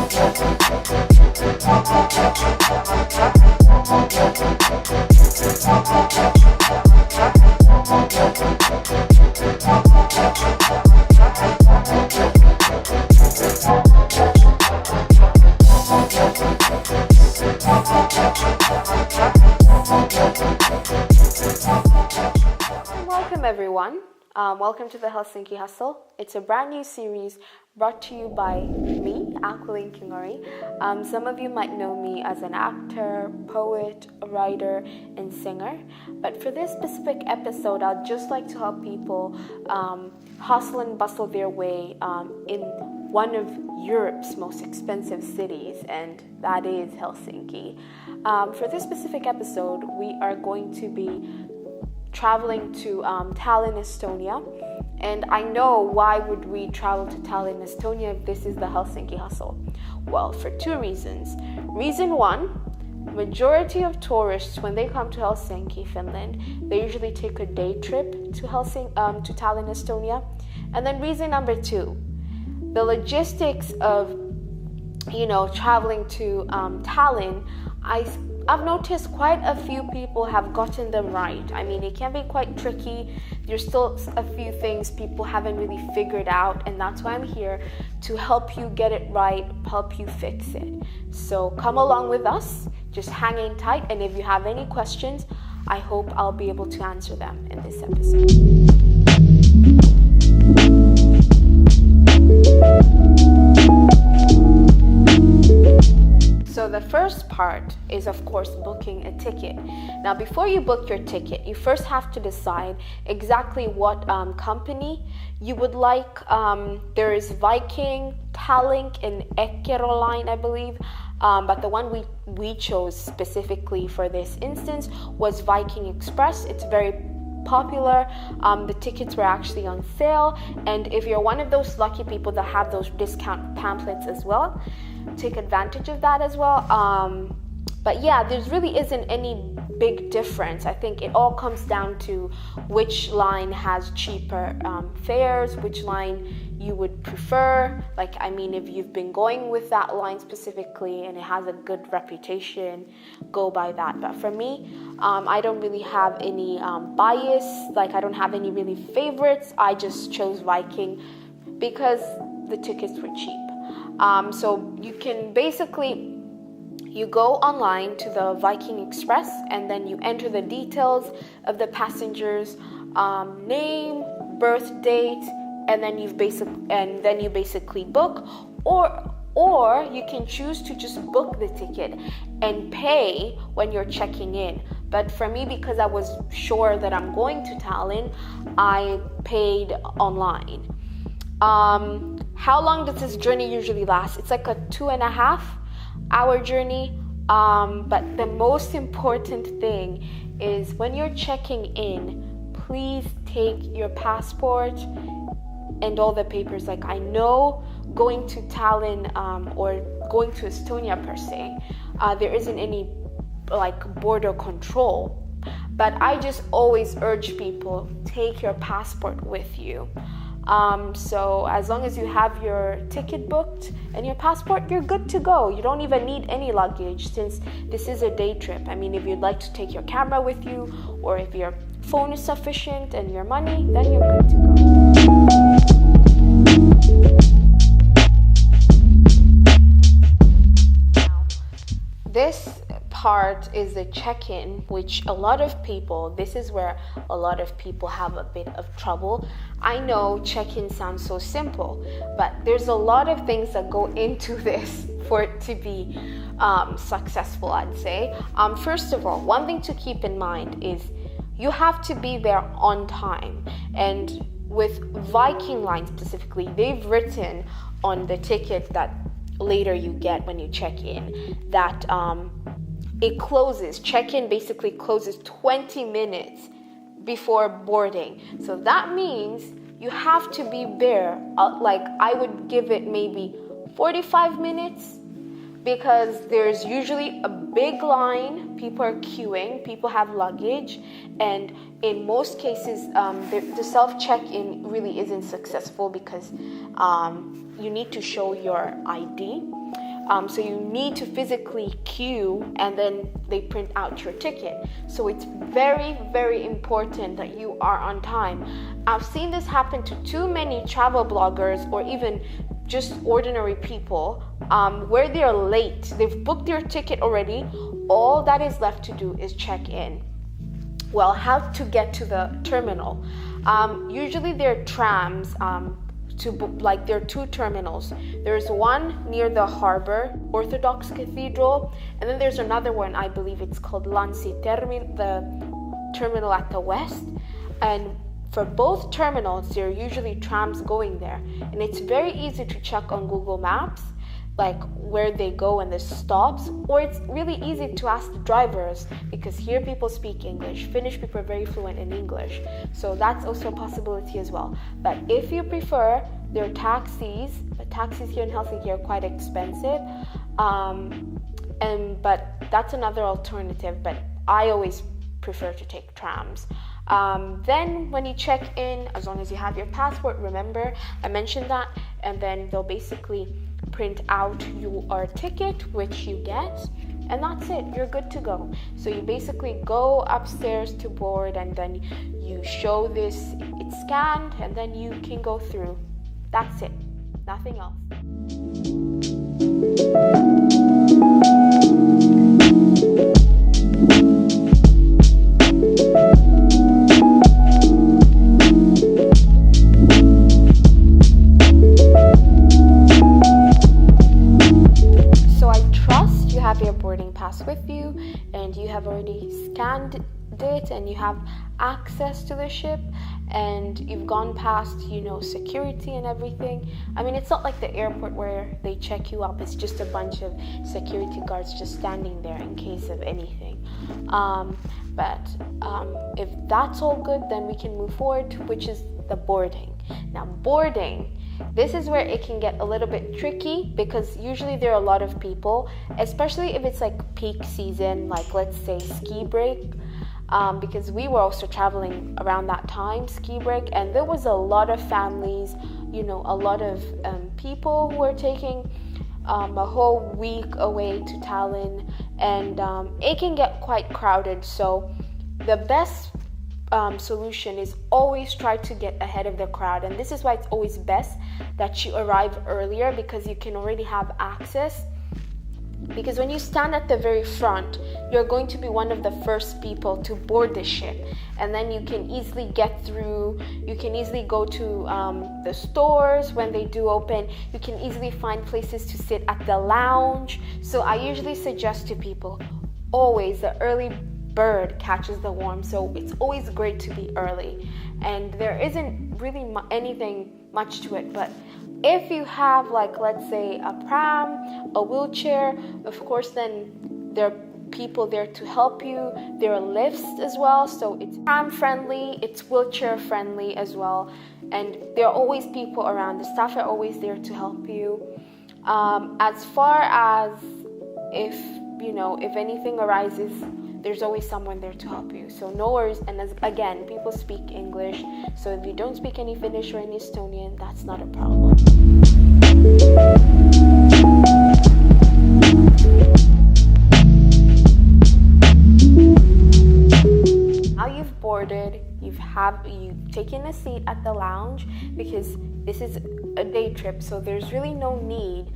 Welcome everyone. Welcome to the Helsinki Hustle. It's a brand new series brought to you by me, Acquelline Kingori. Some of you might know me as an actor, poet, writer, and singer. But for this specific episode, I'd just like to help people hustle and bustle their way in one of Europe's most expensive cities, and that is Helsinki. For this specific episode, we are going to be traveling to Tallinn, Estonia. And I know, why would we travel to Tallinn, Estonia if this is the Helsinki Hustle? Well, for two reasons. Reason one, majority of tourists, when they come to Helsinki, Finland, they usually take a day trip to Tallinn, Estonia. And then reason number two, the logistics of, traveling to Tallinn, I've noticed quite a few people have gotten them right. I mean, it can be quite tricky. There's still a few things people haven't really figured out, and that's why I'm here to help you get it right, help you fix it. So come along with us, just hang in tight, and if you have any questions, I hope I'll be able to answer them in this episode. So the first part is, of course, booking a ticket. Now, before you book your ticket, you first have to decide exactly what company you would like. There is Viking, Tallinn, and Acquelline, I believe. But the one we chose specifically for this instance was Viking Express. It's very popular. The tickets were actually on sale, and if you're one of those lucky people that have those discount pamphlets as well, take advantage of that as well. But yeah, there really isn't any big difference. I think it all comes down to which line has cheaper fares, which line you would prefer. If you've been going with that line specifically and it has a good reputation, go by that. But for me, I don't really have any bias. I don't have any really favorites. I just chose Viking because the tickets were cheap. So you can you go online to the Viking Express, and then you enter the details of the passenger's name, birth date, and then you basically book, or you can choose to just book the ticket and pay when you're checking in. But for me, because I was sure that I'm going to Tallinn, I paid online. How long does this journey usually last? It's like a 2.5-hour journey. But the most important thing is when you're checking in, please take your passport and all the papers. I know going to Tallinn or going to Estonia per se, there isn't any border control. But I just always urge people, take your passport with you. So as long as you have your ticket booked and your passport, you're good to go. You don't even need any luggage since this is a day trip. If you'd like to take your camera with you, or if your phone is sufficient and your money, then you're good to go. This part is the check-in, which this is where a lot of people have a bit of trouble. I know check-in sounds so simple, but there's a lot of things that go into this for it to be successful, I'd say. First of all, one thing to keep in mind is you have to be there on time. And with Viking Line specifically, they've written on the ticket that later you get when you check in that check-in basically closes 20 minutes before boarding. So that means you have to be there, I would give it maybe 45 minutes, because there's usually a big line, people are queuing, people have luggage, and in most cases, the self-check-in really isn't successful because you need to show your ID. So you need to physically queue, and then they print out your ticket. So it's very, very important that you are on time. I've seen this happen to too many travel bloggers or even just ordinary people, where they're late. They've booked their ticket already. All that is left to do is check in. Well, how to get to the terminal? Usually there are trams there are two terminals. There's one near the harbor, Orthodox Cathedral, and then there's another one, I believe it's called Länsi-Terminal, the terminal at the west. And for both terminals, there are usually trams going there. And it's very easy to check on Google Maps, like where they go and the stops, or it's really easy to ask the drivers, because here people speak English. Finnish people are very fluent in English, so that's also a possibility as well. But if you prefer, there are taxis, but taxis here in Helsinki are quite expensive, but that's another alternative, but I always prefer to take trams. Then when you check in, as long as you have your passport, remember I mentioned that, and then they'll basically print out your ticket, which you get, and that's it. You're good to go. So you basically go upstairs to board, and then you show this, it's scanned, and then you can go through. That's it. Nothing else. Have your boarding pass with you, and you have already scanned it, and you have access to the ship, and you've gone past, security and everything. I mean, it's not like the airport where they check you up. It's just a bunch of security guards just standing there in case of anything. But if that's all good, then we can move forward, which is the boarding. Now, boarding, this is where it can get a little bit tricky, because usually there are a lot of people, especially if it's like peak season, like let's say ski break, because we were also traveling around that time, ski break, and there was a lot of families, a lot of people who were taking a whole week away to Tallinn, and it can get quite crowded. So the best solution is always try to get ahead of the crowd, and this is why it's always best that you arrive earlier, because you can already have access. Because when you stand at the very front, you're going to be one of the first people to board the ship, and then you can easily get through. You can easily go to the stores when they do open. You can easily find places to sit at the lounge. So I usually suggest to people, always the early bird catches the worm, so it's always great to be early. And there isn't really anything much to it, but if you have, like, let's say a pram, a wheelchair, of course then there are people there to help you. There are lifts as well, so it's pram friendly, it's wheelchair friendly as well, and there are always people around. The staff are always there to help you. As far as if anything arises, there's always someone there to help you, so no worries. And again, people speak English, so if you don't speak any Finnish or any Estonian, that's not a problem. Now you've boarded, you've taken a seat at the lounge, because this is a day trip, so there's really no need,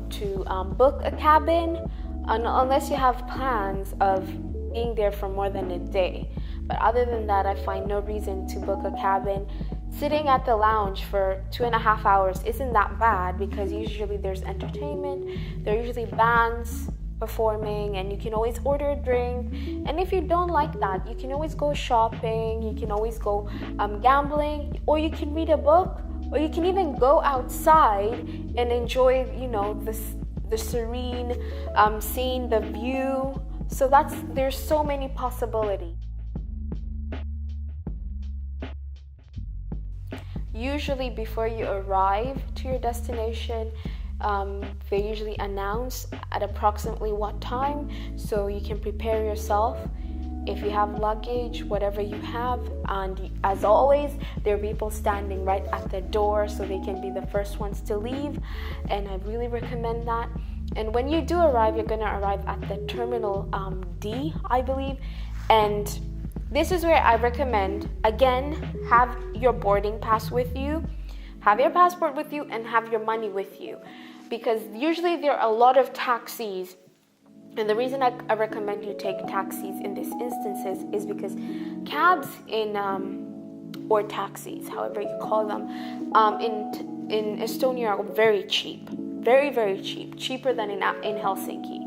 to book a cabin, unless you have plans of being there for more than a day. But other than that, I find no reason to book a cabin. Sitting at the lounge for 2.5 hours isn't that bad, because usually there's entertainment, there are usually bands performing, and you can always order a drink. And if you don't like that, you can always go shopping, you can always go gambling, or you can read a book, or you can even go outside and enjoy, the serene seeing the view. So there's so many possibilities. Usually before you arrive to your destination, they usually announce at approximately what time, so you can prepare yourself. If you have luggage, whatever you have, and as always, there are people standing right at the door, so they can be the first ones to leave, and I really recommend that. And when you do arrive, you're going to arrive at the terminal D, I believe. And this is where I recommend, again, have your boarding pass with you, have your passport with you, and have your money with you. Because usually there are a lot of taxis. And the reason I recommend you take taxis in these instances is because cabs or taxis, however you call them, in Estonia are very cheap. Very, very cheap. Cheaper than in Helsinki.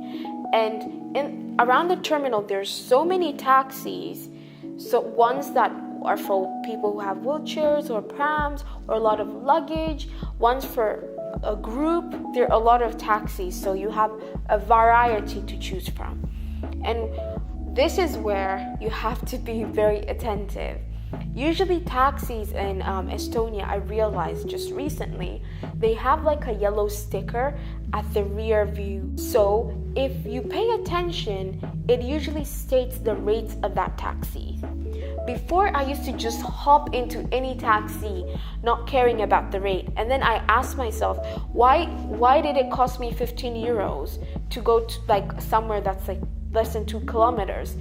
And around the terminal, there's so many taxis. So ones that are for people who have wheelchairs or prams or a lot of luggage. Ones for a group. There are a lot of taxis. So you have a variety to choose from. And this is where you have to be very attentive. Usually taxis in Estonia, I realized just recently, they have like a yellow sticker at the rear view. So if you pay attention, it usually states the rates of that taxi. Before, I used to just hop into any taxi, not caring about the rate. And then I asked myself, why did it cost me 15 euros to go to like somewhere that's like less than 2 kilometers?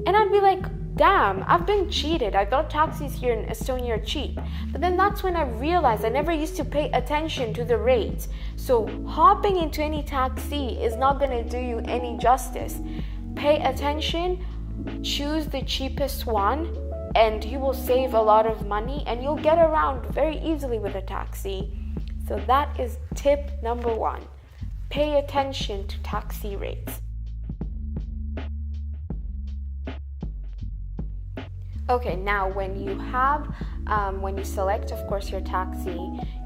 And I'd be like, damn, I've been cheated. I thought taxis here in Estonia are cheap. But then that's when I realized I never used to pay attention to the rates. So hopping into any taxi is not going to do you any justice. Pay attention, choose the cheapest one, and you will save a lot of money and you'll get around very easily with a taxi. So that is tip number 1. Pay attention to taxi rates. Okay, now when you select, of course, your taxi,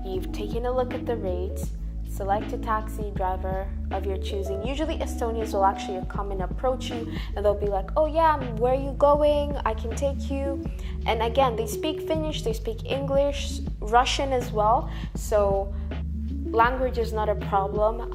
you've taken a look at the rates, select a taxi driver of your choosing. Usually Estonians will actually come and approach you and they'll be like, oh yeah, where are you going? I can take you. And again, they speak Finnish, they speak English, Russian as well. So language is not a problem.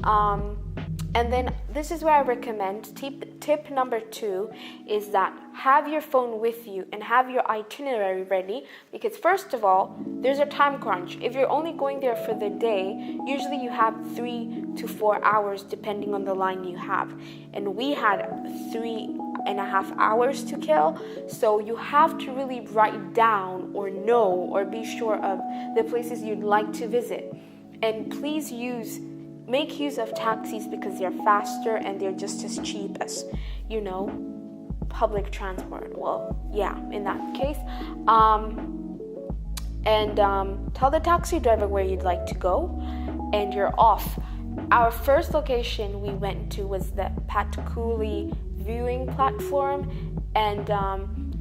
And then this is where I recommend, tip number 2 is that have your phone with you and have your itinerary ready, because first of all, there's a time crunch. If you're only going there for the day, usually you have 3 to 4 hours depending on the line you have. And we had 3.5 hours to kill, so you have to really write down or know or be sure of the places you'd like to visit. And please make use of taxis because they're faster and they're just as cheap as, public transport. Well, yeah, in that case. Tell the taxi driver where you'd like to go and you're off. Our first location we went to was the Patkuli viewing platform, and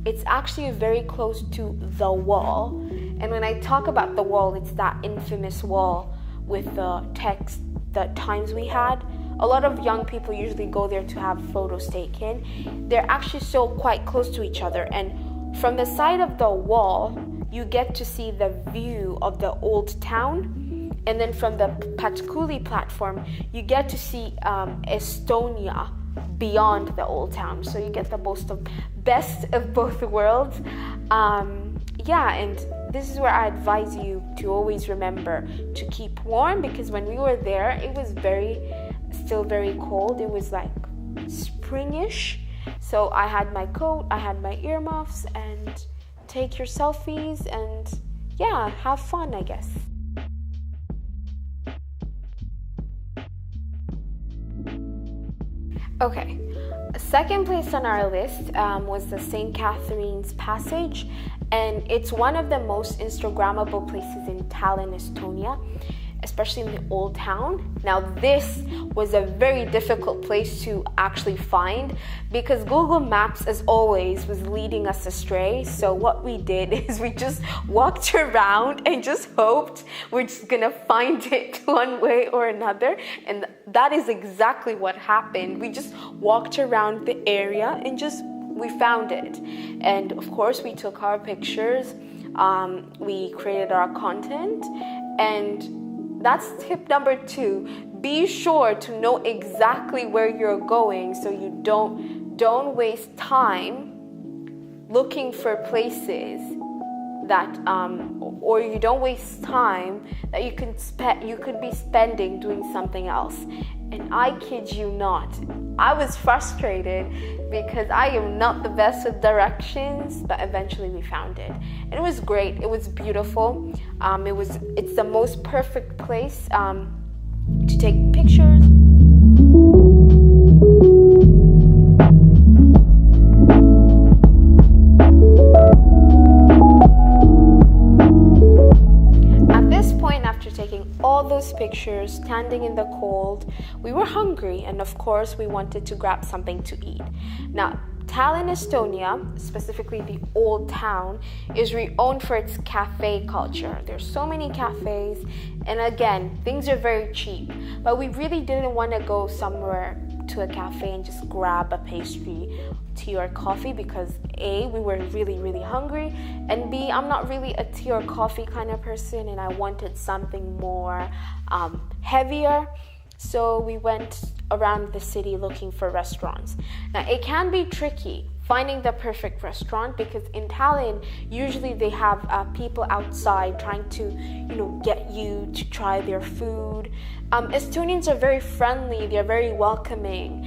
it's actually very close to the wall. And when I talk about the wall, it's that infamous wall with the text, the times we had. A lot of young people usually go there to have photos taken. They're actually still quite close to each other, and from the side of the wall you get to see the view of the old town, and then from the Patkuli platform you get to see Estonia beyond the old town. So you get the best of both worlds. And this is where I advise you to always remember to keep warm, because when we were there, it was still very cold. It was like springish. So I had my coat, I had my earmuffs, and take your selfies and have fun, I guess. Okay. Second place on our list was the St. Catherine's Passage, and it's one of the most Instagrammable places in Tallinn, Estonia, especially in the old town. Now, this was a very difficult place to actually find because Google Maps, as always, was leading us astray. So what we did is we just walked around and just hoped we're just gonna find it one way or another. And that is exactly what happened. We just walked around the area and we found it. And of course, we took our pictures, we created our content, and that's tip number 2. Be sure to know exactly where you're going so you don't waste time looking for places that or you don't waste time that you could be spending doing something else. And I kid you not, I was frustrated because I am not the best with directions, but eventually we found it. And it was great. It was beautiful. It's the most perfect place to take pictures. After taking all those pictures, standing in the cold, we were hungry, and of course we wanted to grab something to eat. Now, Tallinn, Estonia, specifically the old town, is renowned for its cafe culture. There's so many cafes, and again, things are very cheap. But we really didn't want to go somewhere to a cafe and just grab a pastry, tea or coffee because A, we were really, really hungry, and B, I'm not really a tea or coffee kind of person, and I wanted something more heavier. So we went around the city looking for restaurants. Now, it can be tricky finding the perfect restaurant because in Tallinn, usually they have people outside trying to, get you to try their food. Estonians are very friendly. They're very welcoming.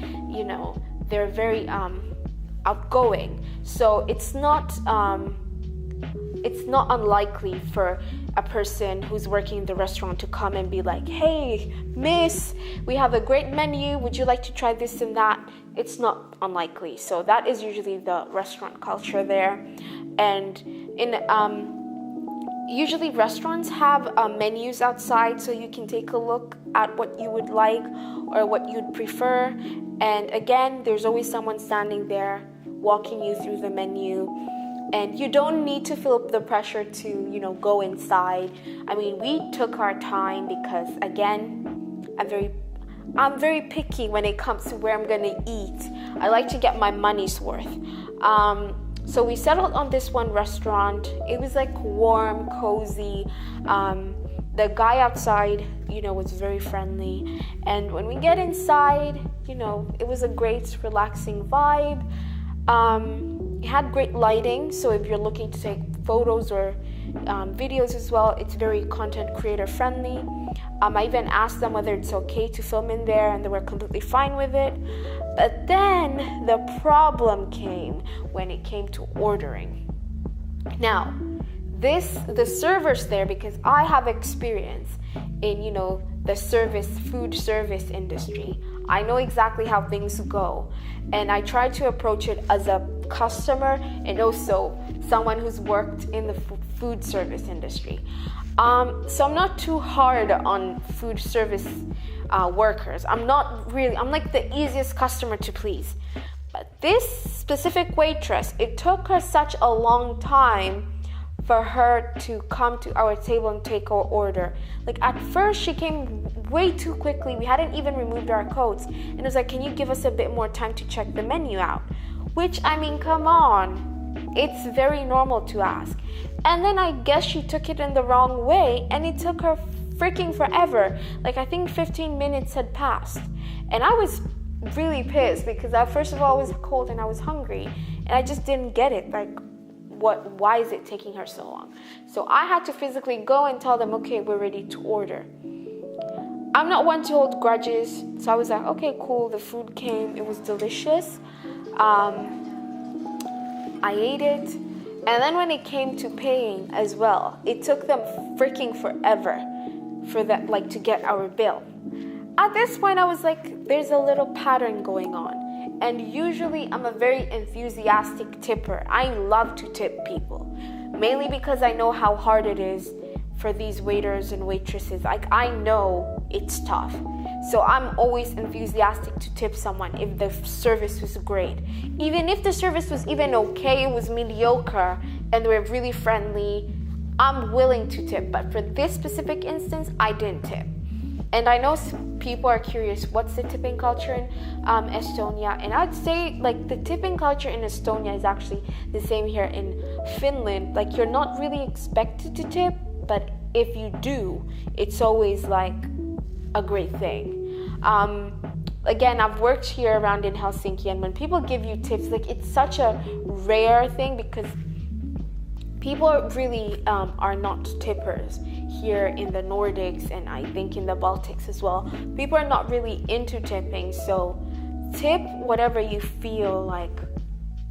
They're very outgoing. So it's not unlikely for a person who's working in the restaurant to come and be like, hey, miss, we have a great menu. Would you like to try this and that? It's not unlikely. So that is usually the restaurant culture there. And usually restaurants have menus outside so you can take a look at what you would like or what you'd prefer. And again, there's always someone standing there walking you through the menu. And you don't need to feel the pressure to, go inside. I mean, we took our time because, again, I'm very picky when it comes to where I'm going to eat. I like to get my money's worth. So we settled on this one restaurant. It was like warm, cozy. The guy outside, was very friendly. And when we get inside, it was a great, relaxing vibe. It had great lighting, so if you're looking to take photos or videos as well, it's very content creator friendly. I even asked them whether it's okay to film in there, and they were completely fine with it. But then the problem came when it came to ordering. Now, the servers there, because I have experience in, the food service industry. I know exactly how things go, and I try to approach it as a customer and also someone who's worked in the food service industry. So I'm not too hard on food service workers. I'm like the easiest customer to please. But this specific waitress, it took her such a long time for her to come to our table and take our order. Like at first she came way too quickly. We hadn't even removed our coats. And it was like, can you give us a bit more time to check the menu out? Which, come on. It's very normal to ask. And then I guess she took it in the wrong way and it took her freaking forever. Like I think 15 minutes had passed. And I was really pissed because first of all I was cold and I was hungry. And I just didn't get it. Like, why is it taking her so long? So I had to physically go and tell them, okay, we're ready to order. I'm not one to hold grudges, so I was like, okay, cool, the food came, it was delicious. I ate it, and then when it came to paying as well, it took them freaking forever for that, like, to get our bill. At this point, I was like, there's a little pattern going on. And usually I'm a very enthusiastic tipper. I love to tip people, mainly because I know how hard it is for these waiters and waitresses. Like, I know it's tough. So I'm always enthusiastic to tip someone if the service was great. Even if the service was even okay, it was mediocre, and they were really friendly, I'm willing to tip. But for this specific instance, I didn't tip. And I know people are curious, what's the tipping culture in Estonia? And I'd say, like, the tipping culture in Estonia is actually the same here in Finland. Like, you're not really expected to tip, but if you do, it's always, like, a great thing. Again, I've worked here around in Helsinki, and when people give you tips, like, it's such a rare thing because people really are not tippers here in the Nordics, and I think in the Baltics as well. People are not really into tipping, so tip whatever you feel like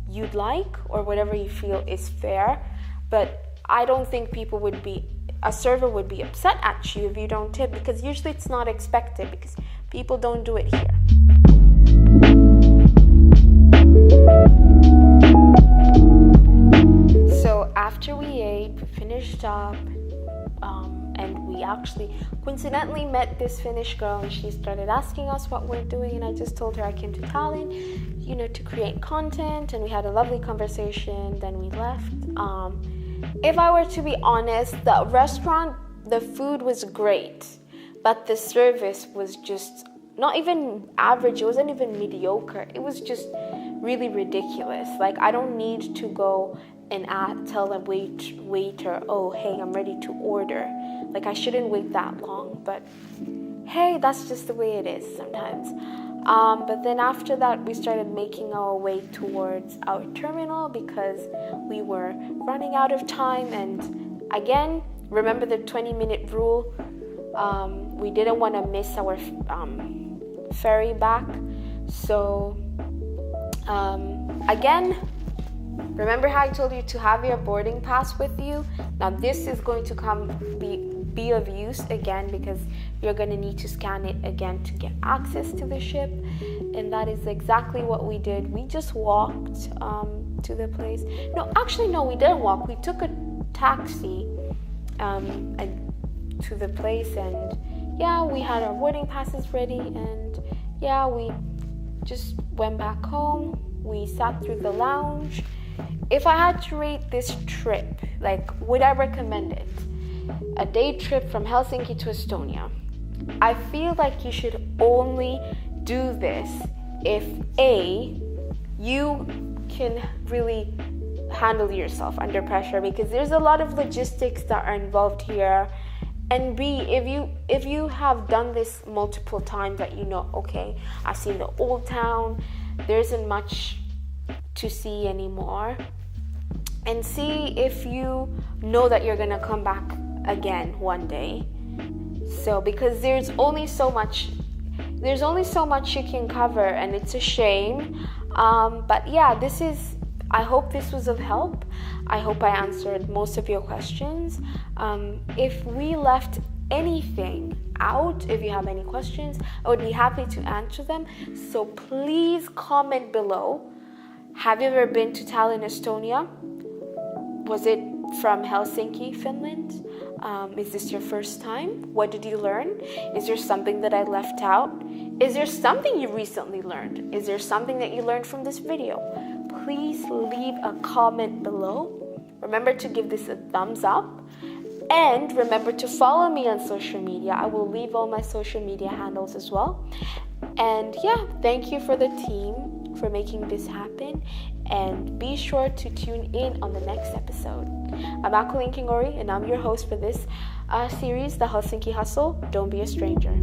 you'd like, or whatever you feel is fair. But I don't think a server would be upset at you if you don't tip, because usually it's not expected, because people don't do it here. So after we ate, we finished up, and we actually coincidentally met this Finnish girl, and she started asking us what we're doing, and I just told her I came to Tallinn, to create content, and we had a lovely conversation. Then we left. If I were to be honest, the restaurant, the food was great, but the service was just not even average. It wasn't even mediocre. It was just really ridiculous. Like, I don't need to go and tell the waiter, oh, hey, I'm ready to order. Like, I shouldn't wait that long, but hey, that's just the way it is sometimes. But then after that, we started making our way towards our terminal because we were running out of time. And again, remember the 20-minute rule? We didn't want to miss our ferry back. So again, remember how I told you to have your boarding pass with you? Now this is going to be of use again, because you're going to need to scan it again to get access to the ship. And that is exactly what we did. We just walked to the place. No, we didn't walk. We took a taxi to the place, and yeah, we had our boarding passes ready, and yeah, we just went back home. We sat through the lounge. If I had to rate this trip, like, would I recommend it? A day trip from Helsinki to Estonia. I feel like you should only do this if A, you can really handle yourself under pressure, because there's a lot of logistics that are involved here. And B, if you have done this multiple times, that okay, I've seen the old town, there isn't much to see anymore. And C, if you know that you're gonna come back again one day. So because there's only so much you can cover, and it's a shame. But yeah, I hope this was of help. I hope I answered most of your questions. If we left anything out, if you have any questions, I would be happy to answer them. So please comment below. Have you ever been to Tallinn, Estonia? Was it from Helsinki, Finland? Is this your first time? What did you learn? Is there something that I left out? Is there something you recently learned? Is there something that you learned from this video? Please leave a comment below. Remember to give this a thumbs up. And remember to follow me on social media. I will leave all my social media handles as well. And yeah, thank you for the team for making this happen. And be sure to tune in on the next episode. I'm Acquelline Kingori, and I'm your host for this series, The Helsinki Hustle. Don't be a stranger.